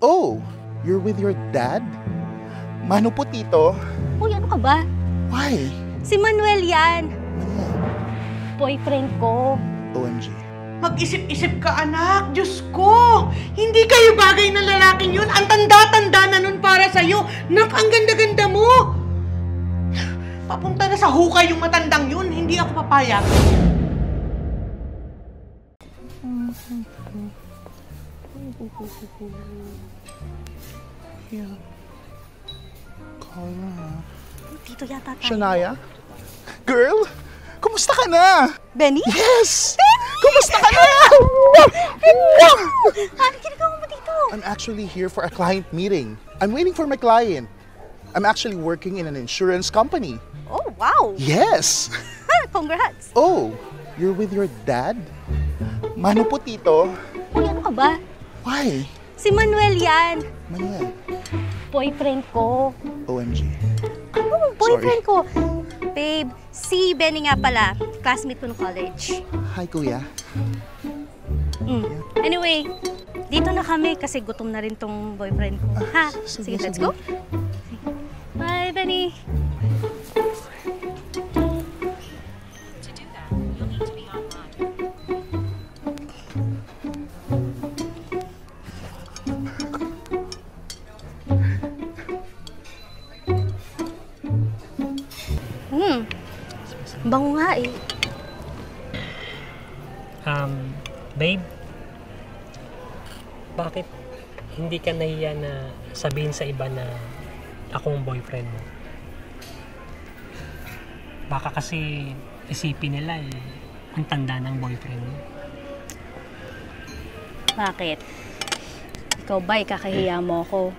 Oh, you're with your dad? Mano po, tito? Uy, ano ka ba? Why? Si Manuel yan. Manuel? Boyfriend ko. OMG. Mag-isip-isip ka, anak. Diyos ko! Hindi kayo bagay na lalaking yun. Ang tanda-tanda na nun para sa'yo. Nak, ang ganda-ganda mo! Papunta na sa hukay yung matandang yun. Hindi ako papayag. Yeah. Carla. Dito yata tayo. Shania? Girl? Kumusta ka na? Benny? Yes! Kumusta ka na? Ano ginagawa mo dito? I'm actually here for a client meeting. I'm waiting for my client. I'm actually working in an insurance company. Oh, wow! Yes! Congrats! Oh, you're with your dad? Mano po, tito? Uy, ano ka ba? Why? Si Manuel yan. Manuel? Boyfriend ko. OMG. Ano boyfriend ko? Babe, si Benny nga pala. Classmate ko ng college. Hi, kuya. Anyway, dito na kami kasi gutom na rin tong boyfriend ko. Ha? Sige, let's go. Bye, Benny. Bango nga eh. Babe, bakit hindi ka nahiya na sabihin sa iba na akong boyfriend mo? Baka kasi isipin nila ang tanda ng boyfriend mo. Bakit? Ikaw ba, ikakahiya mo ako?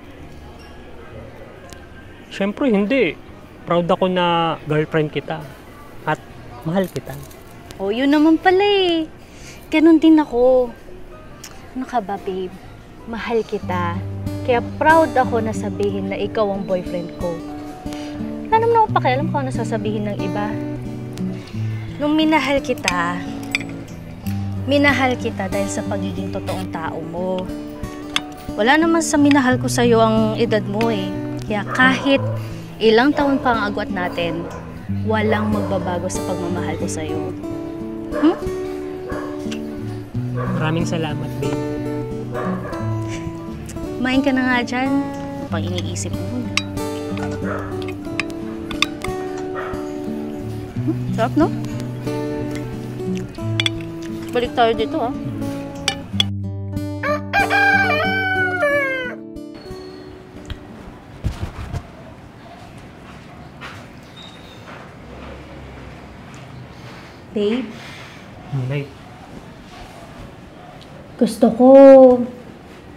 Siyempre hindi. Proud ako na girlfriend kita. At mahal kita. Oh, yun naman pala eh. Ganun din ako. Ano ka ba, babe? Mahal kita. Kaya proud ako na sabihin na ikaw ang boyfriend ko. Wala naman ako pakialam kung ano sasabihin ng iba. Nung minahal kita dahil sa pagiging totoong tao mo. Wala naman sa minahal ko sa'yo ang edad mo eh. Kaya kahit ilang taon pa ang agwat natin, walang magbabago sa pagmamahal ko sa'yo. Maraming salamat, babe. Kumain ka na nga dyan. Pang iniisip mo. Sarap, no? Balik tayo dito, ah. Babe? Babe. Gusto ko,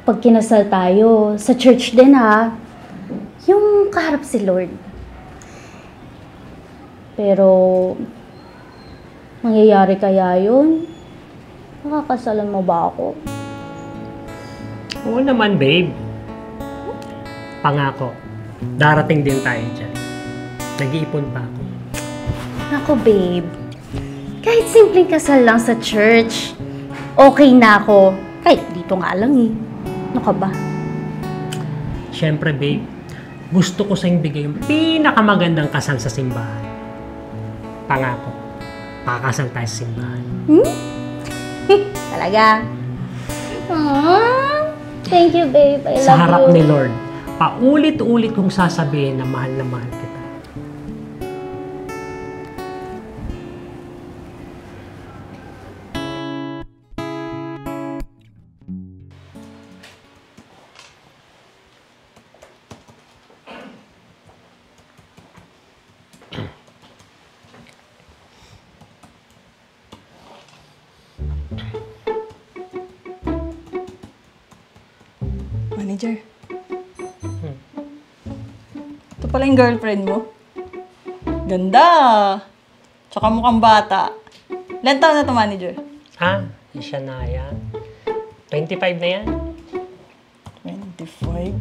pag kinasal tayo, sa church din ha, yung kaharap si Lord. Pero, mangyayari kaya yun? Makakasalan mo ba ako? Oo naman, babe. Pangako, darating din tayo dyan. Nag-iipon pa ako. Ako, babe. Kahit simpleng kasal lang sa church, okay na ako. Kahit dito nga lang eh. Ano ka ba? Siyempre, babe. Gusto ko sa'yong bigay yung pinakamagandang kasal sa simbahan. Pangako, pakakasal tayo sa simbahan. Talaga? Thank you, babe. I love you. Sa harap ni Lord, paulit-ulit kong sasabihin na mahal kita. Manager. Ito pala yung girlfriend mo. Ganda! Tsaka mukhang bata. Ilan taon na ito, manager? Siya na yan. 25 na yan. 25?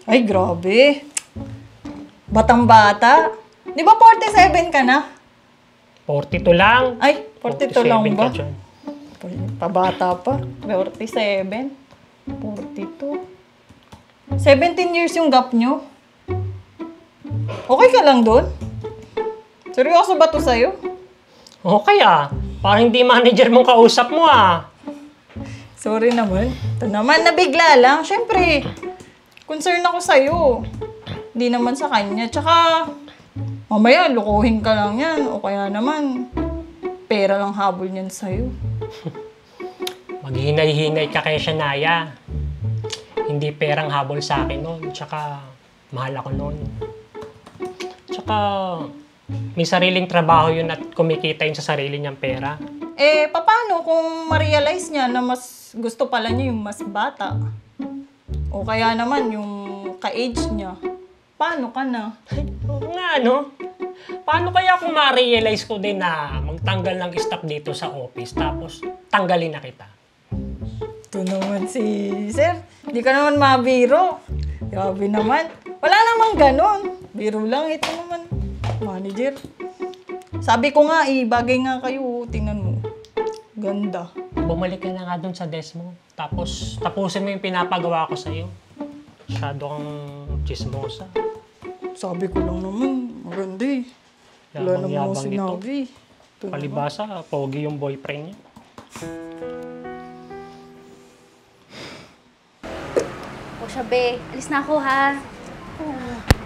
Ay, grabe. Batang-bata. Di ba 47 ka na? 42 lang. Ay, 42 lang ba? Ka dyan. Pabata pa. 47. 42. 17 years yung gap nyo. Okay ka lang doon? Seryoso ba to sa'yo? Okay parang hindi manager mong kausap mo Sorry naman. Ito naman, nabigla lang. Siyempre, concern ako sa'yo. Hindi naman sa kanya. Tsaka, mamaya, lukuhin ka lang yan. O kaya naman, pera lang habol niyan sa'yo. Maghinay-hinay ka kay Shania. Hindi perang habol sa akin noon. Tsaka, mahal ako noon. Tsaka, may sariling trabaho yun at kumikita yun sa sarili niyang pera. Paano kung ma-realize niya na mas gusto pala niya yung mas bata? O kaya naman yung ka-age niya? Paano ka na? Oo nga, no? Paano kaya kung ma-realize ko din na magtanggal ng staff dito sa office tapos tanggalin na kita? Ito naman si Sir. Di ka naman mabiro. Grabe naman. Wala namang ganon. Biro lang. Ito naman. Manager. Sabi ko nga bagay nga kayo. Tingnan mo. Ganda. Bumalik ka na nga dun sa desk mo. Tapos tapusin mo yung pinapagawa ko sa'yo. Masyado kang chismosa. Sabi ko lang naman. Maganda eh. Wala naman ako sinabi. Ito Palibasa, pogi yung boyfriend niya. O siya, be. Alis na ako, ha?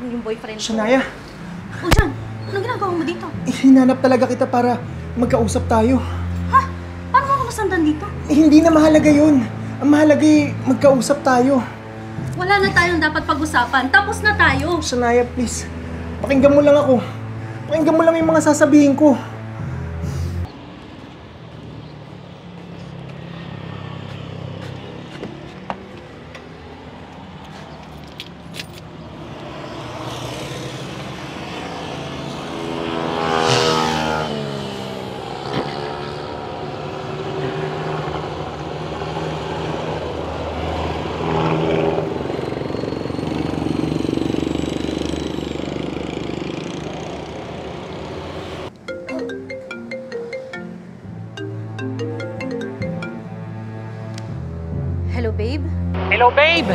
Yung boyfriend ko. Shania, O, John. Anong ginagawa mo dito? hinanap talaga kita para magkausap tayo. Ha? Paano mo ako nasandan dito? Hindi na mahalaga yun. Ang mahalaga magkausap tayo. Wala na tayong dapat pag-usapan. Tapos na tayo. Shania, please. Pakinggan mo lang ako. Pakinggan mo lang yung mga sasabihin ko. Hello, babe? Hello, babe!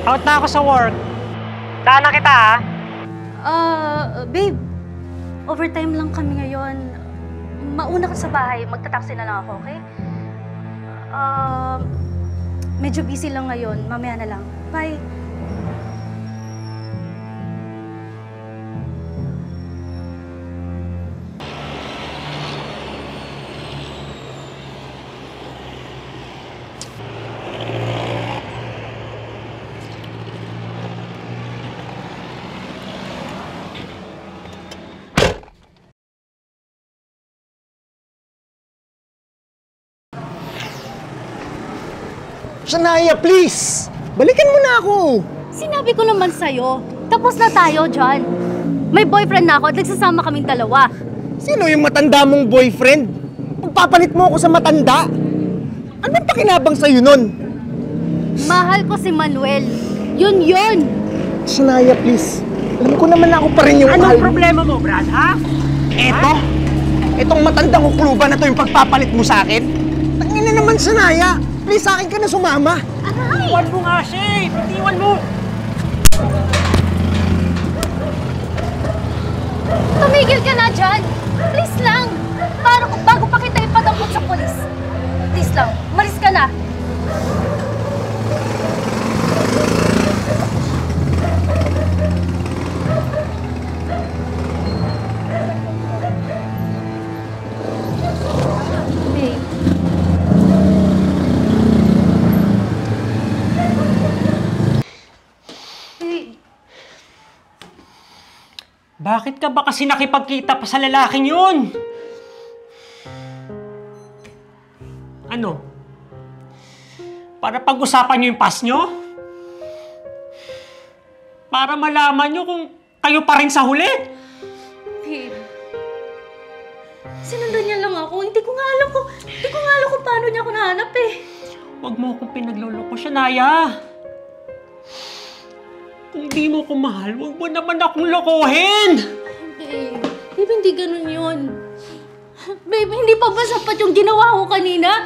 Out na ako sa work. Daan na kita, Babe. Overtime lang kami ngayon. Mauna ka sa bahay. Magta-taxi na lang ako, okay? Medyo busy lang ngayon. Mamaya na lang. Bye. Shania, please! Balikan mo na ako! Sinabi ko naman sa'yo. Tapos na tayo, John. May boyfriend na ako at nagsasama kaming dalawa. Sino yung matanda mong boyfriend? Pagpapalit mo ako sa matanda? Anong pakinabang sa'yo nun? Mahal ko si Manuel. Yun! Shania, please. Alam ko naman na ako pa rin yung mahal Anong mo. problema mo, Brad, ha? Eto? Itong matandang ukluba na to yung pagpapalit mo sa akin? Tangina naman, Shania! Please, sa akin ka na sumama! Iwan mo nga siya! Iwan mo! Tumigil ka na, John. Please lang. Bago pa kita ipadampot sa polis. Please lang. Umalis ka na. Babe. Babe. Bakit ka ba kasi nakipagkita pa sa lalaking yun? Ano? Para pag-usapan nyo yung past nyo? Para malaman nyo kung kayo pa rin sa huli? Babe. Sinundan niya lang ako. Hindi ko nga alam kung paano niya ako nahanap eh. Huwag mo akong pinagloloko, Shania. Kung di mo ko mahal, huwag mo naman akong lokohin! Babe, hindi ganun yun. Babe, hindi pa ba sapat yung ginawa ko kanina?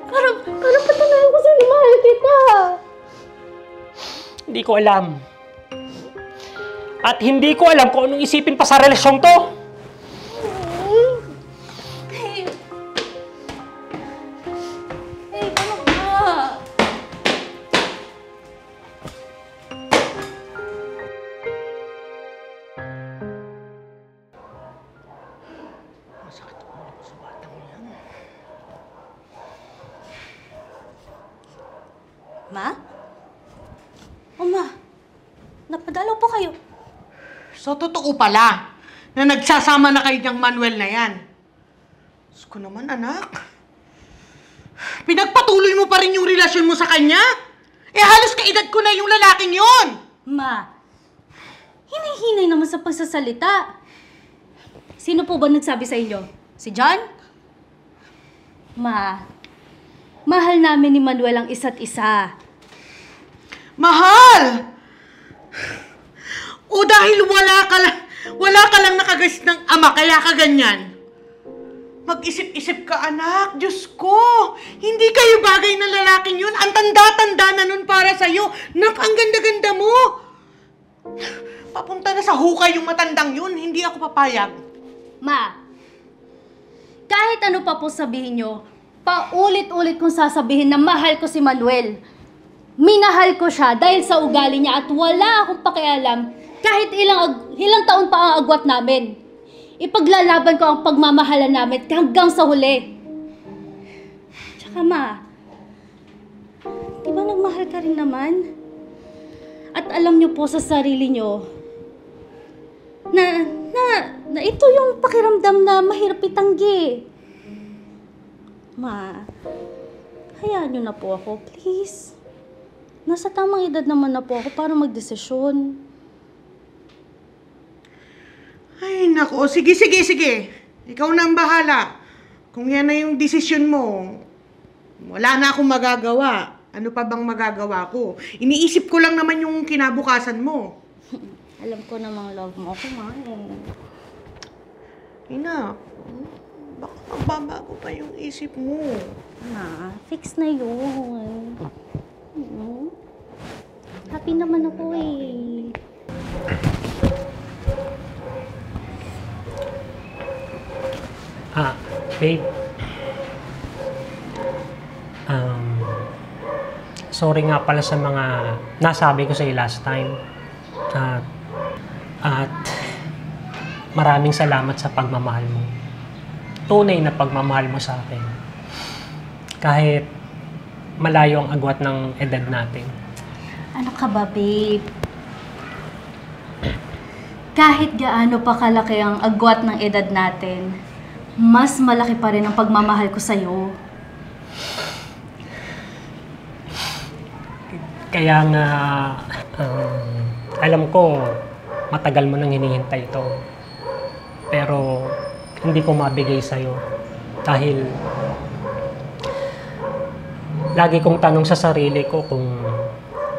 Para patunayan ko sa'yo, mahal kita. Hindi ko alam. At hindi ko alam kung anong isipin pa sa relasyong to. Babe. Babe, ano ba? Ma? O ma, napadalaw po kayo. So, totoo pala na nagsasama na kayo niyang Manuel na yan. Diyos ko naman, anak. Pinagpatuloy mo pa rin yung relasyon mo sa kanya? Eh, halos kaedad ko na yung lalaking yon. Ma, hinay-hinay naman sa pagsasalita. Sino po ba nagsabi sa inyo? Si John? Ma, mahal namin ni Manuel ang isa't isa. Mahal! O dahil wala ka lang nakagas ng ama, kaya ka ganyan. Mag-isip-isip ka, anak. Diyos ko! Hindi kayo bagay na lalaking yun. Ang tanda-tanda na nun para sa'yo. Nak, ang ganda-ganda mo. Papunta na sa hukay yung matandang yun. Hindi ako papayag. Ma, kahit ano pa po sabihin nyo, paulit-ulit kong sasabihin na mahal ko si Manuel. Minahal ko siya dahil sa ugali niya at wala akong pakialam kahit ilang taon pa ang agwat namin. Ipaglalaban ko ang pagmamahalan namin hanggang sa huli. Tsaka ma, di ba nagmahal ka rin naman? At alam niyo po sa sarili niyo na ito yung pakiramdam na mahirap itanggi. Ma, hayaan niyo na po ako, please. Nasa tamang edad naman na po ako para magdesisyon. Ay, nako. Sige. Ikaw na ang bahala. Kung yan na yung desisyon mo, wala na akong magagawa. Ano pa bang magagawa ko? Iniisip ko lang naman yung kinabukasan mo. Alam ko namang love mo ako, ma. Ina, baka magbabago pa yung isip mo. Ma, fix na yun. Happy naman ako eh. Babe. Sorry nga pala sa mga nasabi ko sa'yo last time. At maraming salamat sa pagmamahal mo. Tunay na pagmamahal mo sa akin. Kahit malayo ang agwat ng edad natin. Ano ka ba, babe? Kahit gaano pa kalaki ang agwat ng edad natin, mas malaki pa rin ang pagmamahal ko sa'yo. Kaya nga, alam ko, matagal mo nang hinihintay ito. Pero, hindi ko mabigay sa'yo. Dahil, lagi kong tanong sa sarili ko kung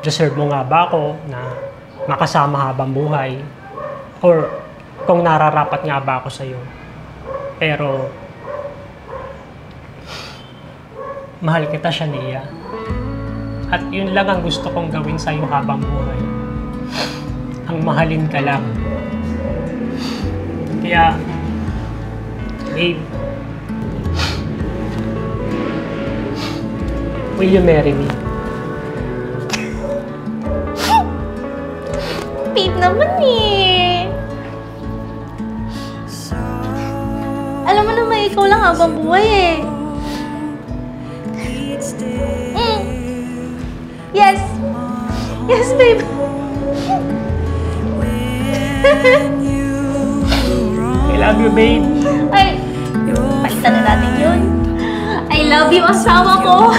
deserve mo nga ba ako na makasama habang buhay? Or kung nararapat nga ba ako sa'yo? Pero, mahal kita, Shania. At yun lang ang gusto kong gawin sa'yo habang buhay. Ang mahalin ka lang. Kaya, babe, will you marry me? Babe naman eh. Alam mo naman, ikaw lang habang buhay eh. Yes. Yes, babe. I love you, babe. Ay, palitan na natin yun. I love you, asawa ko.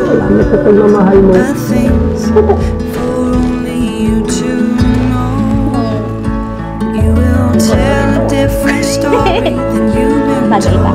Salamat sa pagmamahal mo. Bagay ba?